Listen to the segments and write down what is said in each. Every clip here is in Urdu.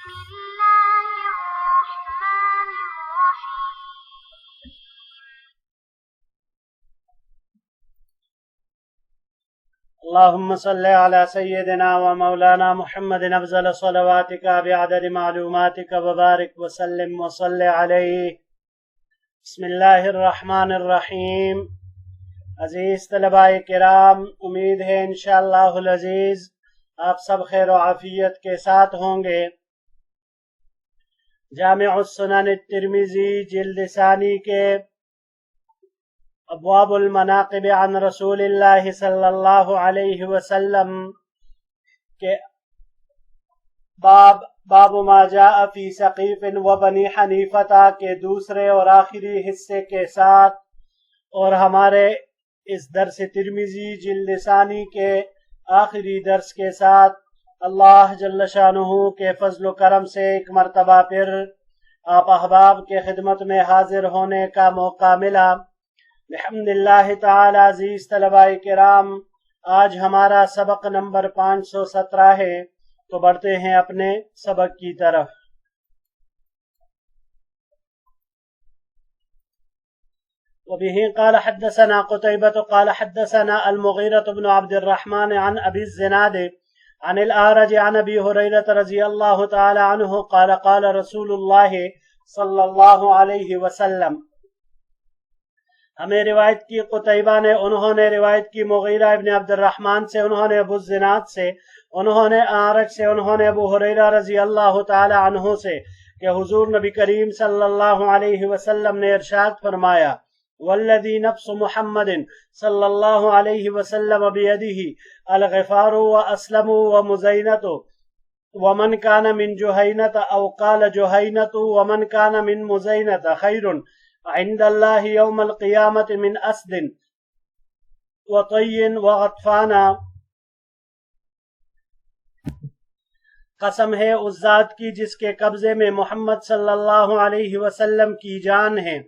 اللهم صل على سيدنا ومولانا محمد افضل صلواتك بعدد معلوماتك وبارك وسلم وصل عليه. بسم اللہ الرحمن الرحیم. عزیز طلباء کرام، امید ہے انشاءاللہ العزیز آپ سب خیر و عافیت کے ساتھ ہوں گے. جامع السنن الترمذی جلد ثانی کے ابواب المناقب عن رسول اللہ صلی اللہ علیہ وسلم کے باب ما جاء فی ثقیف و بنی حنیفہ کے دوسرے اور آخری حصے کے ساتھ، اور ہمارے اس درس ترمذی جلد ثانی کے آخری درس کے ساتھ اللہ جل شانہ کے فضل و کرم سے ایک مرتبہ پھر آپ احباب کے خدمت میں حاضر ہونے کا موقع ملا. الحمد للہ تعالی. عزیز طلباء کرام، آج ہمارا سبق نمبر 517 ہے، تو بڑھتے ہیں اپنے سبق کی طرف. وبه قال حدثنا قتيبة قال حدثنا المغيرة بن عبد الرحمن عن أبي الزناد عن الأعرج عن أبي هريرة رضي الله تعالى عنه قال قال رسول الله صلى الله عليه وسلم. ہمیں روایت کی قتیبہ نے، انہوں نے روایت کی مغیرہ ابن عبد الرحمن سے، انہوں نے ابو الزناد سے، انہوں نے اعرج سے، انہوں نے ابو ہریرہ رضی اللہ تعالی عنہ سے کہ حضور نبی کریم صلی اللہ علیہ وسلم نے ارشاد فرمایا: والذی نفس محمد صلی اللہ علیہ وسلم بیدہ الغفار واسلم ومزینۃ ومن کان من جہینۃ او قال جہینۃ ومن کان من مزینۃ خیر عند اللہ یوم القیامت من اسد وطی وغطفان. قسم ہے اس ذات کی جس کے قبضے میں محمد صلی اللہ علیہ وسلم کی جان ہے.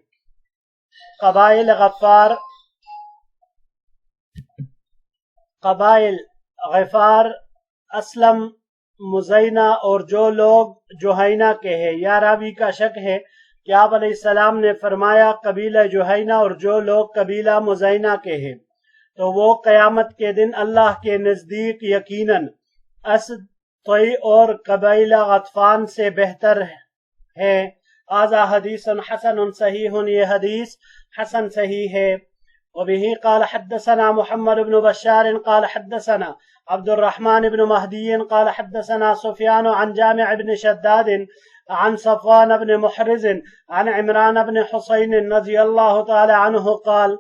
قبائل غفار، اسلم، مزینہ اور جو لوگ جوہینہ کے ہیں. یا راوی کا شک ہے کہ آپ علیہ السلام نے فرمایا قبیلہ جوہینہ اور جو لوگ قبیلہ مزینہ کے ہیں تو وہ قیامت کے دن اللہ کے نزدیک یقیناً اسد، طی اور قبیلہ غطفان سے بہتر ہے. آذا حدیث حسن صحیح، یہ حدیث حسن صحیح ہے. وبه قال حدثنا محمد بن بشار قال حدثنا عبد الرحمن بن مهدي قال حدثنا سفيان عن جامع بن شداد عن صفوان بن محرز عن عمران بن حسین رضی اللہ تعالی عنہ قال.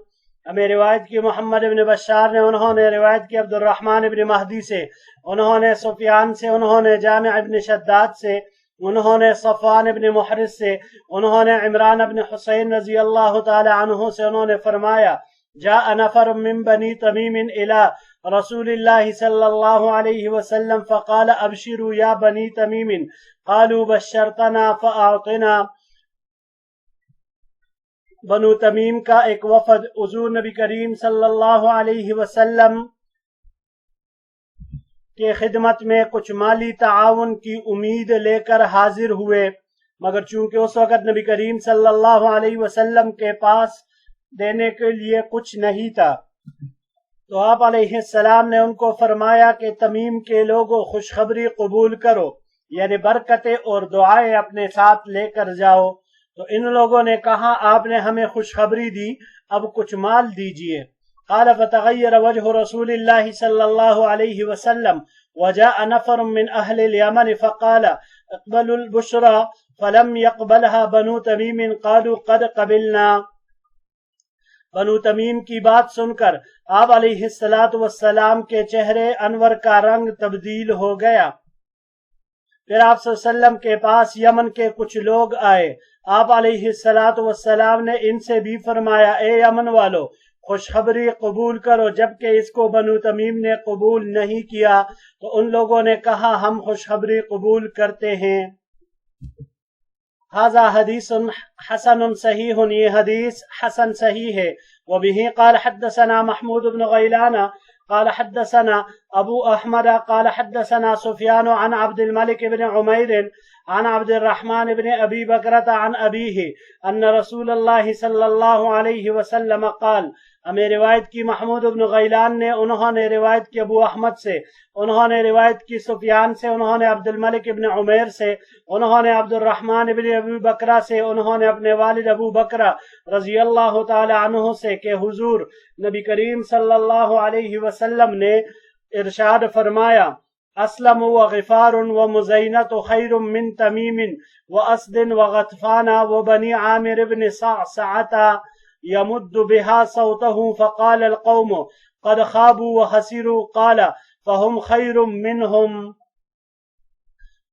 ہمیں روایت کی محمد بن بشار نے، انہوں نے روایت کی عبد الرحمن بن مہدی سے، انہوں نے سفیان سے، انہوں نے جامع بن شداد سے، انہوں نے صفوان بن محرز سے، انہوں نے عمران بن حسین رضی اللہ تعالی عنہ سے، انہوں نے فرمایا: جاء نفر من بنی تمیم الى رسول اللہ صلی اللہ علیہ وسلم فقال ابشروا یا بنی تمیم قالوا بشرتنا فاعطنا. بنو تمیم کا ایک وفد حضور نبی کریم صلی اللہ علیہ وسلم کے خدمت میں کچھ مالی تعاون کی امید لے کر حاضر ہوئے، مگر چونکہ اس وقت نبی کریم صلی اللہ علیہ وسلم کے پاس دینے کے لیے کچھ نہیں تھا، تو آپ علیہ السلام نے ان کو فرمایا کہ تمیم کے لوگوں خوشخبری قبول کرو، یعنی برکتیں اور دعائیں اپنے ساتھ لے کر جاؤ. تو ان لوگوں نے کہا آپ نے ہمیں خوشخبری دی، اب کچھ مال دیجئے. قال فتغیر وجہ رسول اللہ صلی اللہ علیہ وسلم وجاء نفر من اہل الیمن فقال اقبلوا البشرى فلم يقبلها بنو تمیم قالوا قد قبلنا. بنو تمیم کی بات سن کر آپ علیہ السلام کے چہرے انور کا رنگ تبدیل ہو گیا. پھر آپ صلی اللہ علیہ وسلم کے پاس یمن کے کچھ لوگ آئے. آپ علیہ السلام نے ان سے بھی فرمایا: اے یمن والو، خوشخبری قبول کرو. جبکہ اس کو بنو تمیم نے قبول نہیں کیا تو ان لوگوں نے کہا ہم خوشخبری قبول کرتے ہیں. هذا حدیث حسن صحیح، یہ حدیث حسن صحیح ہے. وبه قال حدثنا محمود بن غیلان قال حدثنا أبو أحمد قال حدثنا سفيان عن عبد الملك بن عمير عن عبد الرحمن بن أبي بكرة عن أبيه أن رسول الله صلی اللہ علیہ وسلم قال. ہمیں روایت کی محمود بن غیلان نے، انہوں نے روایت کی ابو احمد سے، انہوں نے روایت کی سفیان سے، انہوں نے عبد الملک بن عمیر سے، انہوں نے عبد الرحمن بن ابی بکرہ سے، انہوں نے اپنے والد ابو بکرہ رضی اللہ تعالی عنہ سے کہ حضور نبی کریم صلی اللہ علیہ وسلم نے ارشاد فرمایا: اسلم وغفار ومزینۃ خیر من تمیم واسد وغطفان وبنی عامر بن صعصعة يمد بها صوته فقال القوم قد خابوا وخسروا قال فهم خیر منهم.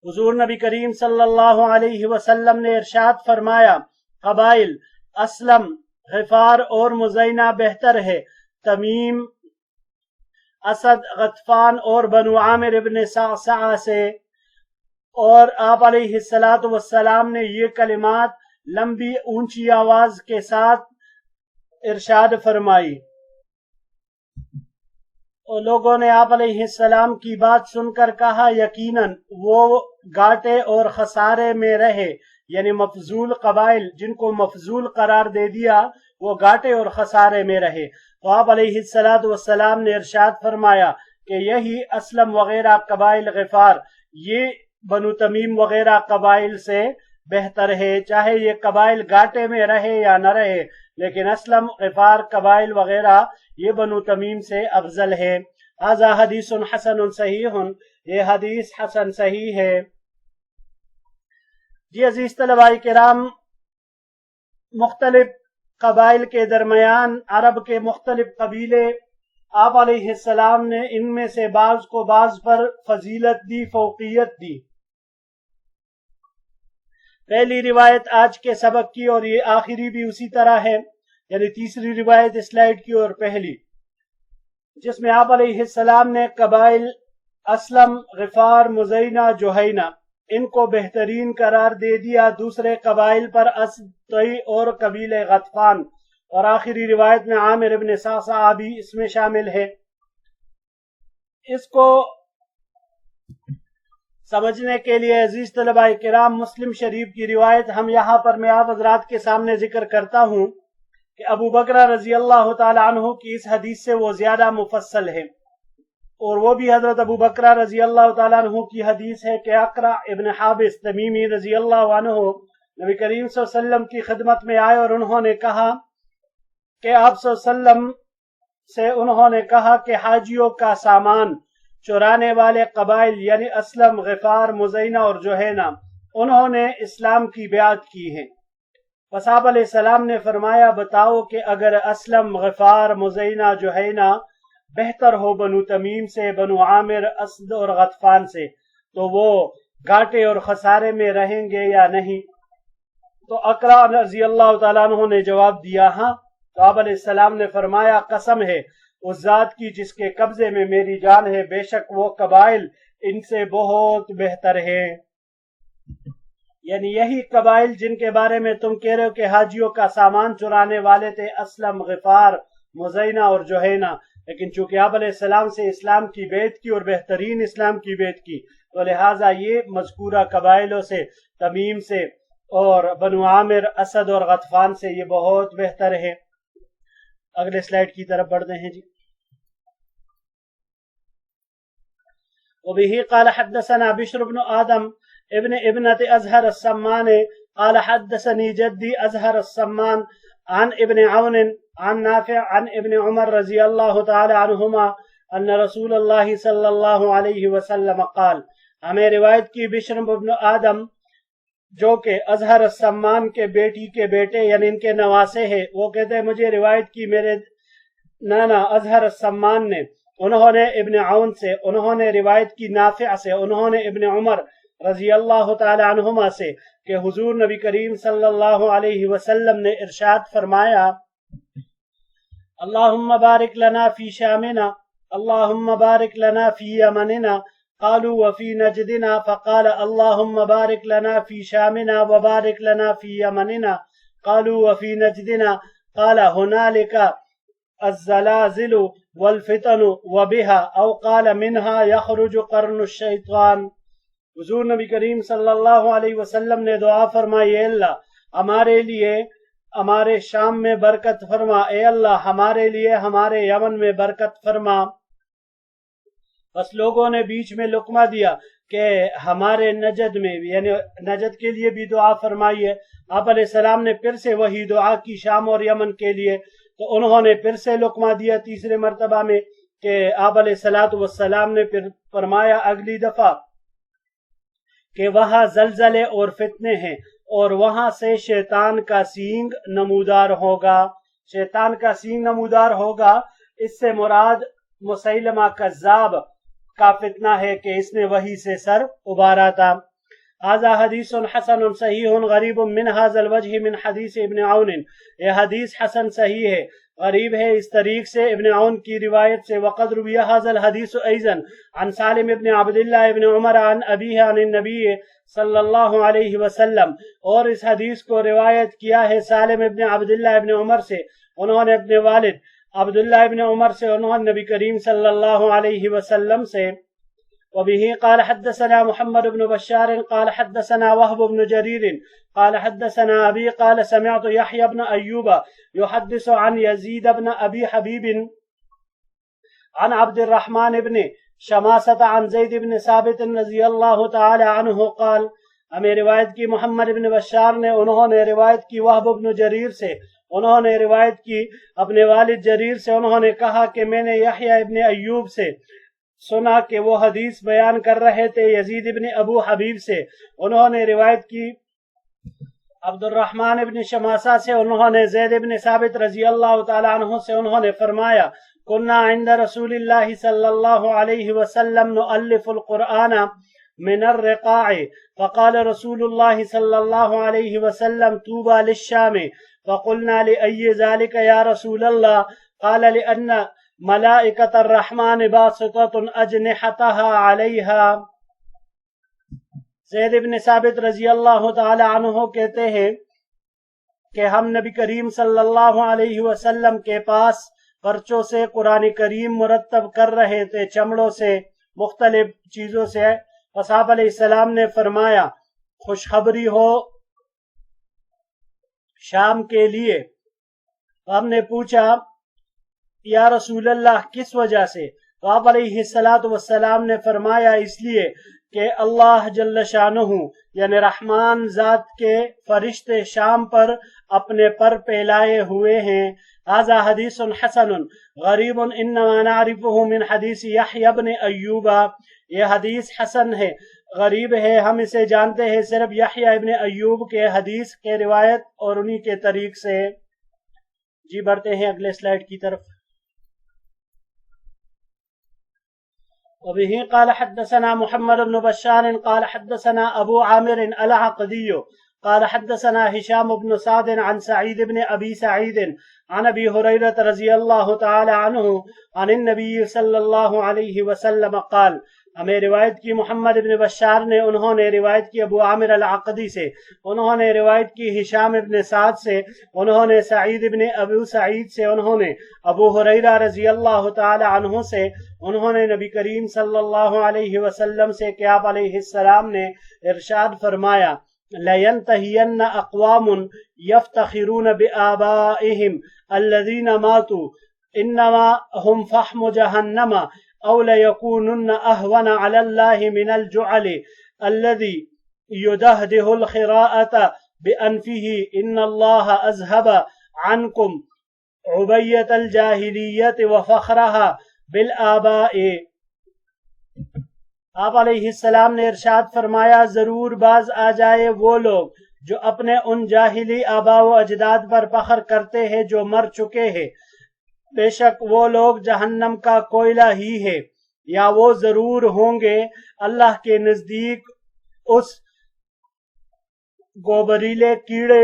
حضور نبی کریم صلی اللہ علیہ وسلم نے ارشاد فرمایا: قبائل اسلم، غفار اور مزینہ بہتر ہے تمیم، اسد، غطفان اور بنو عامر ابن صعصعہ سے. اور آپ علیہ السلام نے یہ کلمات لمبی اونچی آواز کے ساتھ ارشاد فرمائی، اور لوگوں نے آپ علیہ السلام کی بات سن کر کہا یقیناً وہ گھاٹے اور خسارے میں رہے، یعنی مفضول قبائل جن کو مفضول قرار دے دیا وہ گھاٹے اور خسارے میں رہے. تو آپ علیہ السلام نے ارشاد فرمایا کہ یہی اسلم وغیرہ قبائل، غفار، یہ بنو تمیم وغیرہ قبائل سے بہتر ہے، چاہے یہ قبائل گھاٹے میں رہے یا نہ رہے، لیکن اسلم، غفار قبائل وغیرہ یہ بنو تمیم سے افضل ہے. ھذا حدیث حسن صحیح، یہ حدیث حسن صحیح ہے. جی عزیز طلباء کرام، مختلف قبائل کے درمیان عرب کے مختلف قبیلے، آپ علیہ السلام نے ان میں سے بعض کو بعض پر فضیلت دی، فوقیت دی. پہلی روایت آج کے سبق کی اور یہ آخری بھی اسی طرح ہے، یعنی تیسری روایت سلائیڈ کی اور پہلی، جس میں آپ علیہ السلام نے قبائل اسلم، غفار، مزینہ، جوہینہ ان کو بہترین قرار دے دیا دوسرے قبائل پر، اسد، طی اور قبیل غطفان، اور آخری روایت میں عامر ابن صعصعہ بھی اس میں شامل ہے. اس کو سمجھنے کے لیے عزیز طلباء کرام مسلم شریف کی روایت ہم یہاں پر میں آپ حضرات کے سامنے ذکر کرتا ہوں کہ ابو بکرہ رضی اللہ تعالی عنہ کی اس حدیث سے وہ زیادہ مفصل ہے، اور وہ بھی حضرت ابو بکرہ رضی اللہ تعالی عنہ کی حدیث ہے کہ اقرع ابن حابس تمیمی رضی اللہ عنہ نبی کریم صلی اللہ علیہ وسلم کی خدمت میں آئے اور انہوں نے کہا کہ آپ صلی اللہ علیہ وسلم سے انہوں نے کہا کہ حاجیوں کا سامان چرانے والے قبائل یعنی اسلم، غفار، مزینہ اور جوہینہ انہوں نے اسلام کی بیعت کی ہے. پس آپ علیہ السلام نے فرمایا بتاؤ کہ اگر اسلم، غفار، مزینہ، جوہینہ بہتر ہو بنو تمیم سے، بنو عامر، اسد اور غطفان سے، تو وہ گھاٹے اور خسارے میں رہیں گے یا نہیں؟ تو اقرع رضی اللہ تعالیٰ عنہ نے جواب دیا ہاں. تو آپ علیہ السلام نے فرمایا قسم ہے اس ذات کی جس کے قبضے میں میری جان ہے، بے شک وہ قبائل ان سے بہت بہتر ہے. یعنی یہی قبائل جن کے بارے میں تم کہہ رہے ہو کہ حاجیوں کا سامان چرانے والے تھے، اسلم، غفار، مزینہ اور جوہینہ، لیکن چونکہ آپ علیہ السلام سے اسلام کی بیعت کی اور بہترین اسلام کی بیعت کی، تو لہٰذا یہ مذکورہ قبائلوں سے، تمیم سے اور بنو عامر، اسد اور غطفان سے یہ بہت بہتر ہے. اگلے سلائیڈ کی طرف بڑھتے ہیں جی. وبه قال حدثنا بشر بن آدم ابن ابنة أزهر السمان قال حدثني جدي أزهر السمان عن ابن عون عن نافع عن ابن عمر رضي الله تعالى عنهما أن رسول الله صلى الله عليه وسلم قال. ہمیں روایت کی بشر بن آدم جو کہ اظہر السمان کے بیٹی کے بیٹے یعنی ان کے نواسے ہیں، وہ کہتے ہیں مجھے روایت کی میرے نانا اظہر السمان نے، انہوں نے ابن عون سے، انہوں نے روایت کی نافع سے، انہوں نے ابن عمر رضی اللہ تعالی عنہما سے کہ حضور نبی کریم صلی اللہ علیہ وسلم نے ارشاد فرمایا اللہم بارک لنا فی شامنا، اللہم بارک لنا فی یمننا، قالوا وفي نجدنا، فقال اللهم بارك لنا في شامنا وبارك لنا في يمننا، قالوا وفي نجدنا، قال هنالك الزلازل والفتن وبها او قال منها يخرج قرن الشیطان۔ حضور نبی کریم صلی اللہ علیہ وسلم نے دعا فرمائی، اے اللہ ہمارے لیے ہمارے شام میں برکت فرما، اے اللہ ہمارے لیے ہمارے یمن میں برکت فرما۔ بس لوگوں نے بیچ میں لقمہ دیا کہ ہمارے نجد میں بھی، یعنی نجد کے لیے بھی دعا فرمائیے۔ آپ علیہ السلام نے پھر سے وہی دعا کی شام اور یمن کے لیے، تو انہوں نے پھر سے لقمہ دیا تیسرے مرتبہ میں، کہ آپ علیہ السلام نے پھر فرمایا اگلی دفعہ کہ وہاں زلزلے اور فتنے ہیں اور وہاں سے شیطان کا سینگ نمودار ہوگا۔ شیطان کا سینگ نمودار ہوگا، اس سے مراد مسیلمہ کذاب کا فتنہ ہے کہ اس نے وہی سے سر ابارا تھا۔ هذا حدیث حسن صحیح غریب من هذا الوجہ من حدیث ابن عون، یہ حدیث حسن صحیح ہے، غریب ہے اس طریق سے ابن عون کی روایت سے۔ وقد روی هذا الحدیث ایضا عن سالم ابن عبداللہ ابن عمر عن ابیہ عن النبی صلی اللہ علیہ وسلم، اور اس حدیث کو روایت کیا ہے سالم ابن عبداللہ ابن عمر سے، انہوں نے اپنے والد عبداللہ ابن عمر سے، انہوں نے نبی کریم صلی اللہ علیہ وسلم سے۔ وبه قال حدثنا محمد بن بشار قال حدثنا وهب بن جرير قال حدثنا أبي قال سمعت يحيى بن أيوب يحدث عن يزيد بن أبي حبيب عن عبد الرحمن بن شماسة عن زيد بن ثابت رضي الله تعالى عنه قال، ہمیں روایت کی محمد بن بشار نے، انہوں نے روایت کی وہب بن جریر سے، انہوں نے روایت کی اپنے والد جریر سے، انہوں نے کہا کہ میں نے یحییٰ ابن ایوب سے سنا کہ وہ حدیث بیان کر رہے تھے یزید ابن ابو حبیب سے، انہوں نے روایت کی عبد الرحمن ابن شماسہ سے، انہوں نے زید ابن ثابت رضی اللہ تعالی عنہ سے، انہوں نے فرمایا کنا عند رسول اللہ صلی اللہ علیہ وسلم نؤلف القرآن من الرقاع فقال رسول اللہ صلی اللہ علیہ وسلم طوبى للشام فقلنا لأي ذلك يا رسول الله قال لأن ملائکۃ الرحمن باسطۃ اجنحتها علیہا۔ زید ابن ثابت رضی اللہ تعالی عنہ کہتے ہیں کہ ہم نبی کریم صلی اللہ علیہ وسلم کے پاس پرچوں سے قرآن کریم مرتب کر رہے تھے، چمڑوں سے، مختلف چیزوں سے۔ آپ علیہ السلام نے فرمایا خوشخبری ہو شام کے لیے۔ ہم نے پوچھا یا رسول اللہ کس وجہ سے؟ تو آپ علیہ السلام نے فرمایا اس لیے کہ اللہ جل شانہ یعنی رحمان ذات کے فرشتے شام پر اپنے پر پھیلائے ہوئے ہیں۔ هذا حدیث حسن غریب انما نعرفه من حدیث یحییٰ بن ایوب، یہ حدیث حسن ہے، غریب ہے، ہم اسے جانتے ہیں صرف یحییٰ ابن ایوب کے حدیث کے روایت اور انہی کے طریق سے۔ جی بڑھتے ہیں اگلے سلائیڈ کی طرف۔ وبه قال حدثنا محمد بن بشار قال حدثنا ابو عامر العقدي قال حدثنا هشام بن سعد عن سعيد بن ابي سعيد عن ابي هريرة رضي الله تعالى عنه عن النبي صلى الله عليه وسلم قال، ہمیں روایت کی محمد بن بشار نے، انہوں نے روایت کی ابو عامر العقدی سے، انہوں نے روایت کی ہشام بن سعد سے، انہوں نے سعید بن ابو سعید سے، انہوں نے ابو ہریرہ رضی اللہ تعالی عنہ سے، انہوں نے نبی کریم صلی اللہ علیہ وسلم سے کہ آپ علیہ السلام نے ارشاد فرمایا لَيَنْتَهِيَنَّ أَقْوَامٌ يَفْتَخِرُونَ بِآبَائِهِمْ الَّذِينَ مَاتُوا إِنَّمَا هُمْ فَحْمُ جَهَنَّمَ أَوْ لَيَكُونُنَّ أَهْوَنَ عَلَى اللَّهِ مِنَ الْجُعَلِ الَّذِي يُدَهْدِهُ الْخِرَاءَةَ بِأَنْفِهِ إِنَّ اللَّهَ أَذْهَبَ عَنْكُمْ عُبَيَّةَ الْجَاهِلِيَّةِ وَفَخْرَهَا بِالْآبَاءِ۔ آپ علیہ السلام نے ارشاد فرمایا ضرور باز آ جائے وہ لوگ جو اپنے ان جاہلی آبا و اجداد پر فخر کرتے ہیں جو مر چکے ہیں، بے شک وہ لوگ جہنم کا کوئلہ ہی ہے، یا وہ ضرور ہوں گے اللہ کے نزدیک اس گوبریلے کیڑے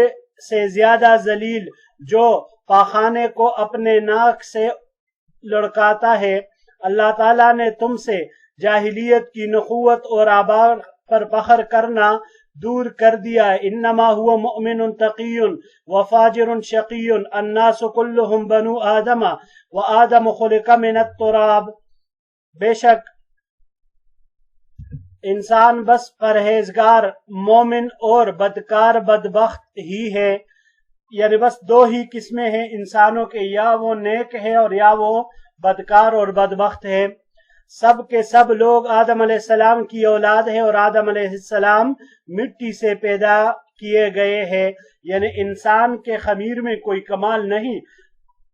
سے زیادہ ذلیل جو پاخانے کو اپنے ناک سے لڑکاتا ہے۔ اللہ تعالیٰ نے تم سے جاہلیت کی نخوت اور آبا پر فخر کرنا دور کر دیا ہے۔ انما هو مؤمن تقی وفاجر شقی الناس كلهم بنو آدم وآدم خلق من التراب، بے شک انسان بس پرہیزگار مومن اور بدکار بدبخت ہی ہے، یعنی بس دو ہی قسمیں ہیں انسانوں کے، یا وہ نیک ہے اور یا وہ بدکار اور بدبخت ہے۔ سب کے سب لوگ آدم علیہ السلام کی اولاد ہے، اور آدم علیہ السلام مٹی سے پیدا کیے گئے ہیں، یعنی انسان کے خمیر میں کوئی کمال نہیں،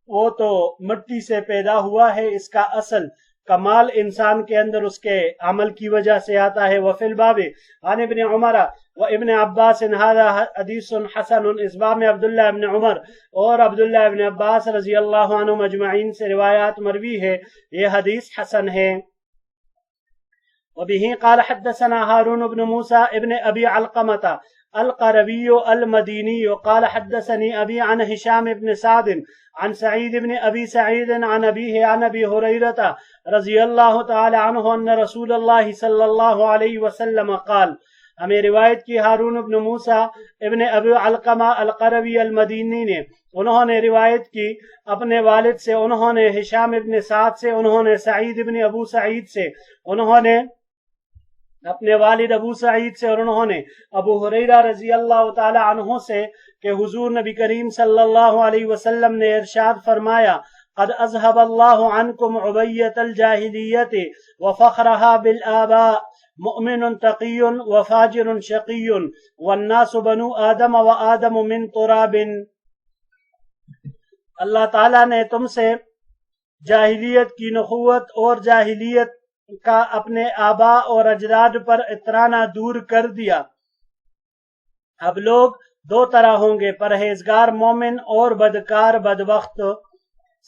وہ تو مٹی سے پیدا ہوا ہے۔ اس کا اصل کمال انسان کے اندر اس کے عمل کی وجہ سے آتا ہے۔ وفی الباب عن ابن عمر و ابن عباس هذا حدیث حسن، اس باب میں عبداللہ ابن عمر اور عبداللہ ابن عباس رضی اللہ عنہ مجمعین سے روایات مروی ہے، یہ حدیث حسن ہے۔ وبه قال حدثنا هارون بن موسى ابن ابي علقمة القروي المديني قال حدثني ابي عن هشام بن سعد عن سعيد بن ابي سعيد عن ابيه عن ابي هريرة رضي الله تعالى عنه ان رسول الله صلى الله عليه وسلم قال، ہمیں روایت کی ہارون بن موسیٰ ابن ابی علقمہ القروی المدینی نے، انہوں نے روایت کی اپنے والد سے، انہوں نے ہشام ابن سعد سے، انہوں نے سعید ابن ابو سعید سے، انہوں نے اپنے والد ابو سعید سے، اور انہوں نے ابو ہریرہ رضی اللہ تعالی عنہ سے کہ حضور نبی کریم صلی اللہ علیہ وسلم نے ارشاد فرمایا، قد اذهب اللہ عنکم عبیت الجاہلیت وفخرها بالآباء، مؤمن تقی وفاجر شقی والناس بنو آدم وآدم من تراب۔ اللہ تعالیٰ نے تم سے جاہلیت کی نخوت اور جاہلیت کا اپنے آباء اور اجداد پر اترانا دور کر دیا۔ اب لوگ دو طرح ہوں گے، پرہیزگار مومن اور بدکار بدبخت۔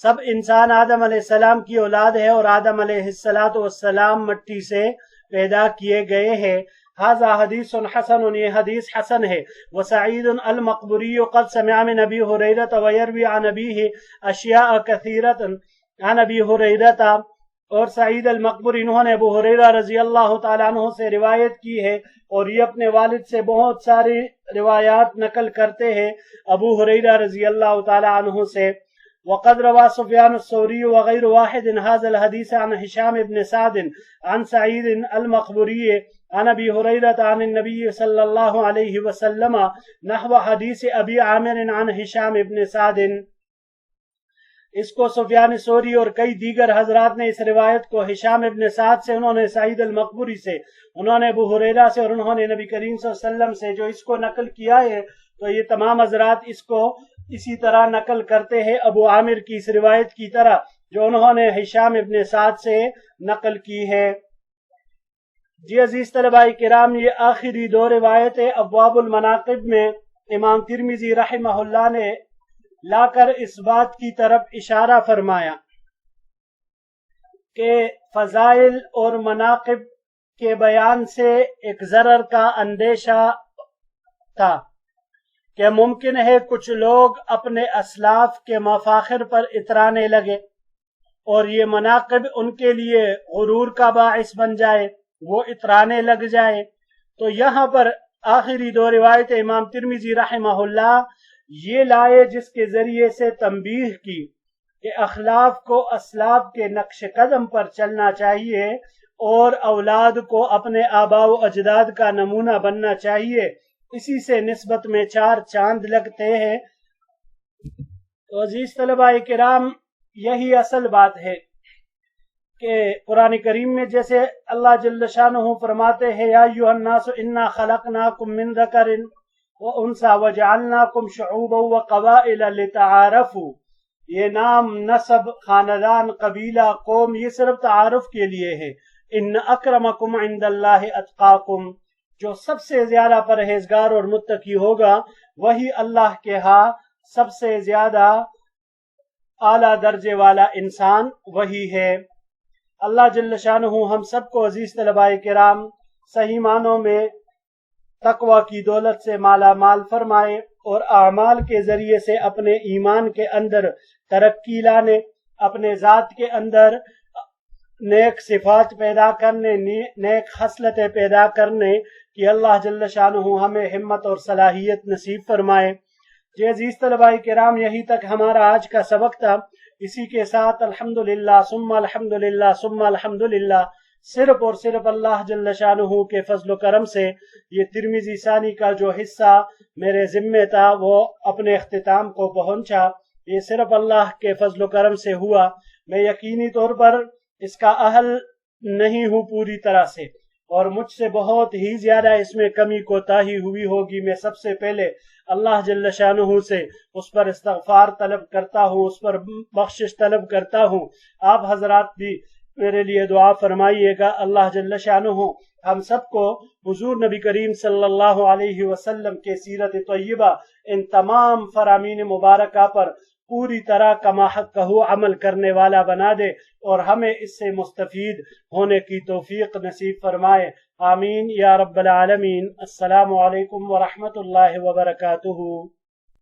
سب انسان آدم علیہ السلام کی اولاد ہے، اور آدم علیہ السلام مٹی سے پیدا کیے گئے ہیں۔ هذا حدیث حسن، یہ حدیث حسن ہے۔ وسعید المقبری قد سمع من ابی ہریرہ ویروی عن ابیہ اشیاء کثیرۃ عن ابی ہریرہ، اور سعید المقبری انہوں نے ابو ہریرہ رضی اللہ تعالیٰ عنہ سے روایت کی ہے، اور یہ اپنے والد سے بہت ساری روایات نقل کرتے ہیں ابو ہریرہ رضی اللہ تعالیٰ عنہ سے۔ وقد روى سفيان الثوري وغير واحد هذا الحديث عن هشام بن سعد عن سعيد المقبري عن ابي هريرة عن النبي صلى الله عليه وسلم نحو حديث ابي عامر عن هشام بن سعد۔ اس کو سفیان ثوری اور کئی دیگر حضرات نے اس روایت کو ہشام ابن سعد سے، انہوں نے سعید المقبری سے، انہوں نے ابو ہریرہ سے، اور انہوں نے نبی کریم صلی اللہ علیہ وسلم سے جو اس کو نقل کیا ہے، تو یہ تمام حضرات اس کو اسی طرح نقل کرتے ہیں ابو عامر کی اس روایت کی طرح جو انہوں نے ہشام ابن سعد سے نقل کی ہے۔ جی عزیز طلباء کرام، یہ آخری دو روایتیں ابواب المناقب میں امام ترمذی رحمہ اللہ نے لا کر اس بات کی طرف اشارہ فرمایا کہ فضائل اور مناقب کے بیان سے ایک ضرر کا اندیشہ تھا کہ ممکن ہے کچھ لوگ اپنے اسلاف کے مفاخر پر اترانے لگے، اور یہ مناقب ان کے لیے غرور کا باعث بن جائے، وہ اترانے لگ جائے۔ تو یہاں پر آخری دو روایت امام ترمذی رحمہ اللہ یہ لائے، جس کے ذریعے سے تنبیہ کی کہ اخلاف کو اسلاف کے نقش قدم پر چلنا چاہیے، اور اولاد کو اپنے آباء و اجداد کا نمونہ بننا چاہیے، اسی سے نسبت میں چار چاند لگتے ہیں۔ تو عزیز طلباء کرام، یہی اصل بات ہے کہ قرآن کریم میں جیسے اللہ جل شانہ فرماتے ہیں، یا ایھا الناس انا خلقناکم من ذکر وانثی وجعلناکم شعوبا وقبائل لتعارفوا، یہ نام، نسب، خاندان، قبیلہ، قوم، یہ صرف تعارف کے لیے ہے۔ ان اکرمکم عند اللہ اتقاکم، جو سب سے زیادہ پرہیزگار اور متقی ہوگا وہی اللہ کے ہاں سب سے زیادہ اعلیٰ درجے والا انسان وہی ہے۔ اللہ جل شانہ ہم سب کو عزیز طلباء کرام صحیح معنوں میں تقوی کی دولت سے مالا مال فرمائے، اور اعمال کے ذریعے سے اپنے ایمان کے اندر ترقی لانے، اپنے ذات کے اندر نیک صفات پیدا کرنے، نیک خصلتیں پیدا کرنے کہ اللہ جل شانہ ہمیں ہمت اور صلاحیت نصیب فرمائے۔ جی عزیز طلباء کرام، یہی تک ہمارا آج کا سبق تھا۔ اسی کے ساتھ الحمدللہ ثم الحمدللہ ثم الحمدللہ، صرف اور صرف اللہ جل شانہ کے فضل و کرم سے یہ ترمذی ثانی کا جو حصہ میرے ذمے تھا وہ اپنے اختتام کو پہنچا۔ یہ صرف اللہ کے فضل و کرم سے ہوا۔ میں یقینی طور پر اس کا اہل نہیں ہوں پوری طرح سے، اور مجھ سے بہت ہی زیادہ اس میں کمی کوتاہی ہوئی ہوگی۔ میں سب سے پہلے اللہ جل شانہ سے اس پر استغفار طلب کرتا ہوں، اس پر بخشش طلب کرتا ہوں۔ آپ حضرات بھی میرے لیے دعا فرمائیے گا۔ اللہ جل شانہ ہم سب کو حضور نبی کریم صلی اللہ علیہ وسلم کے سیرت طیبہ ان تمام فرامین مبارکہ پر پوری طرح کما حق عمل کرنے والا بنا دے، اور ہمیں اس سے مستفید ہونے کی توفیق نصیب فرمائے۔ آمین یا رب العالمین۔ السلام علیکم ورحمۃ اللہ وبرکاتہ۔